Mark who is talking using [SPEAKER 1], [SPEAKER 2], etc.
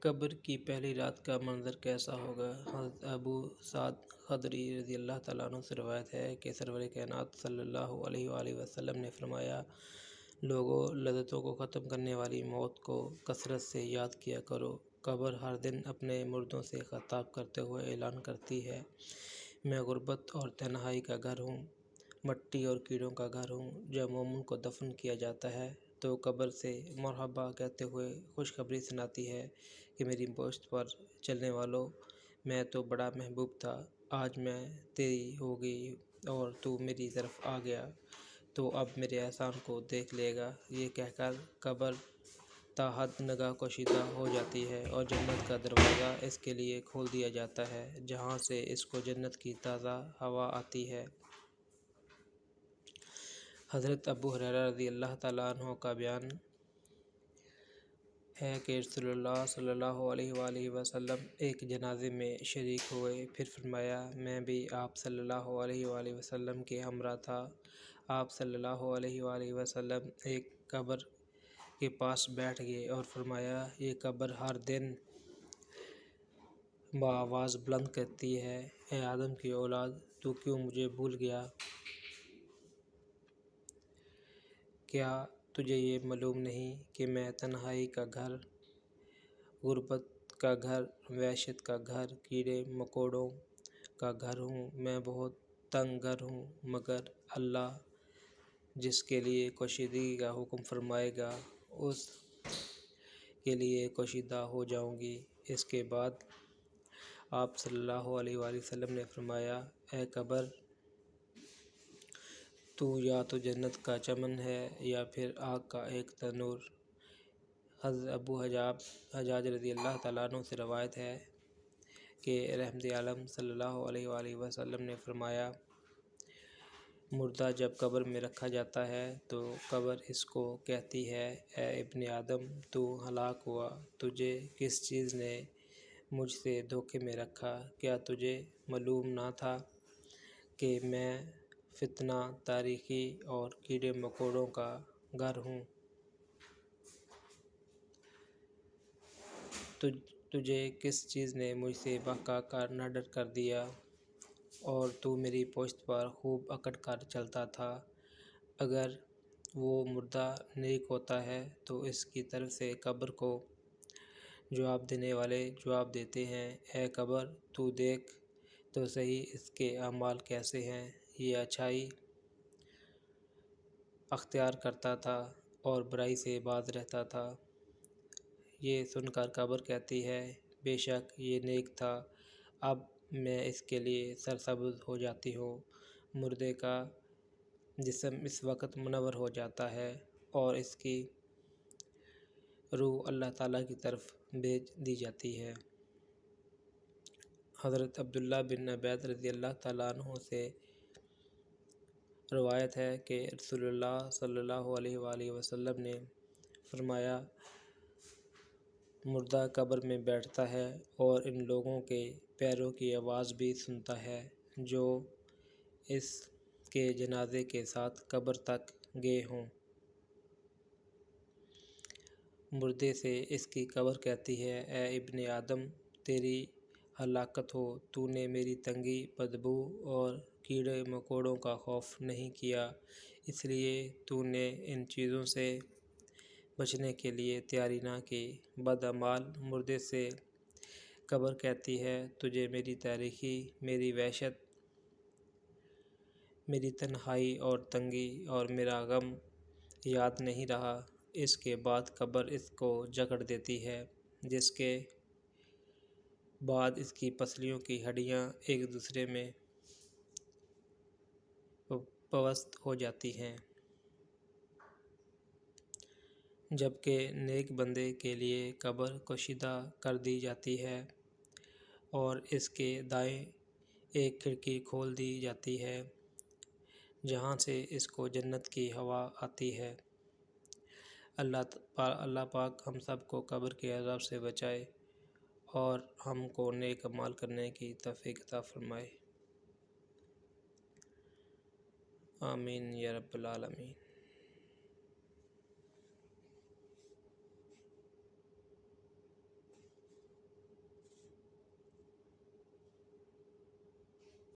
[SPEAKER 1] قبر کی پہلی رات کا منظر کیسا ہوگا؟ حضرت ابو سعد خدری رضی اللہ تعالیٰ عنہ سے روایت ہے کہ سرور کائنات صلی اللہ علیہ وآلہ وسلم نے فرمایا، لوگو، لذتوں کو ختم کرنے والی موت کو کثرت سے یاد کیا کرو۔ قبر ہر دن اپنے مردوں سے خطاب کرتے ہوئے اعلان کرتی ہے، میں غربت اور تنہائی کا گھر ہوں، مٹی اور کیڑوں کا گھر ہوں۔ جب مومن کو دفن کیا جاتا ہے تو قبر سے مرحبا کہتے ہوئے خوشخبری سناتی ہے کہ میری پشت پر چلنے والوں، میں تو بڑا محبوب تھا، آج میں تیری ہو گئی اور تو میری طرف آ گیا، تو اب میرے احسان کو دیکھ لے گا۔ یہ کہہ کر قبر تا حد نگاہ کشیدہ ہو جاتی ہے اور جنت کا دروازہ اس کے لیے کھول دیا جاتا ہے، جہاں سے اس کو جنت کی تازہ ہوا آتی ہے۔ حضرت ابو ہریرہ رضی اللہ تعالیٰ عنہ کا بیان ہے کہ رسول اللہ صلی اللہ علیہ وآلہ وسلم ایک جنازے میں شریک ہوئے، پھر فرمایا، میں بھی آپ صلی اللہ علیہ وآلہ وسلم کے ہمراہ تھا۔ آپ صلی اللہ علیہ وآلہ وسلم ایک قبر کے پاس بیٹھ گئے اور فرمایا، یہ قبر ہر دن بآواز بلند کہتی ہے، اے آدم کی اولاد، تو کیوں مجھے بھول گیا؟ کیا تجھے یہ معلوم نہیں کہ میں تنہائی کا گھر، غربت کا گھر، وحشت کا گھر، کیڑے مکوڑوں کا گھر ہوں؟ میں بہت تنگ گھر ہوں، مگر اللہ جس کے لیے کشیدگی کا حکم فرمائے گا، اس کے لیے کشیدہ ہو جاؤں گی۔ اس کے بعد آپ صلی اللہ علیہ وآلہ وسلم نے فرمایا، اے قبر، تو یا تو جنت کا چمن ہے یا پھر آگ کا ایک تنور۔ حضرت ابو حجاج رضی اللہ تعالیٰ عنہ سے روایت ہے کہ رحمت عالم صلی اللہ علیہ وآلہ وسلم نے فرمایا، مردہ جب قبر میں رکھا جاتا ہے تو قبر اس کو کہتی ہے، اے ابن آدم، تو ہلاک ہوا، تجھے کس چیز نے مجھ سے دھوکے میں رکھا؟ کیا تجھے معلوم نہ تھا کہ میں فتنہ، تاریکی اور کیڑے مکوڑوں کا گھر ہوں؟ تجھے کس چیز نے مجھ سے بہکا کر نہ ڈر کر دیا اور تو میری پشت پر خوب اکڑ کر چلتا تھا؟ اگر وہ مردہ نیک ہوتا ہے تو اس کی طرف سے قبر کو جواب دینے والے جواب دیتے ہیں، اے قبر، تو دیکھ تو صحیح اس کے اعمال کیسے ہیں، یہ اچھائی اختیار کرتا تھا اور برائی سے باز رہتا تھا۔ یہ سن کر قبر کہتی ہے، بے شک یہ نیک تھا، اب میں اس کے لیے سرسبز ہو جاتی ہوں۔ مردے کا جسم اس وقت منور ہو جاتا ہے اور اس کی روح اللہ تعالیٰ کی طرف بھیج دی جاتی ہے۔ حضرت عبداللہ بن عبید رضی اللہ تعالیٰ عنہ سے روایت ہے کہ رسول اللہ صلی اللہ علیہ وآلہ وسلم نے فرمایا، مردہ قبر میں بیٹھتا ہے اور ان لوگوں کے پیروں کی آواز بھی سنتا ہے جو اس کے جنازے کے ساتھ قبر تک گئے ہوں۔ مردے سے اس کی قبر کہتی ہے، اے ابن آدم، تیری ہلاکت ہو، تو نے میری تنگی، بدبو اور کیڑے مکوڑوں کا خوف نہیں کیا، اس لیے تو نے ان چیزوں سے بچنے کے لیے تیاری نہ کی۔ بدعمال مردے سے قبر کہتی ہے، تجھے میری تاریکی، میری وحشت، میری تنہائی اور تنگی اور میرا غم یاد نہیں رہا۔ اس کے بعد قبر اس کو جکڑ دیتی ہے، جس کے بعد اس کی پسلیوں کی ہڈیاں ایک دوسرے میں پیوست ہو جاتی ہیں، جبکہ نیک بندے کے لیے قبر کشیدہ کر دی جاتی ہے اور اس کے دائیں ایک کھڑکی کھول دی جاتی ہے جہاں سے اس کو جنت کی ہوا آتی ہے۔ اللہ پاک ہم سب کو قبر کے عذاب سے بچائے اور ہم کو نیک اعمال کرنے کی توفیق عطا فرمائے۔ آمین یا رب العالمین۔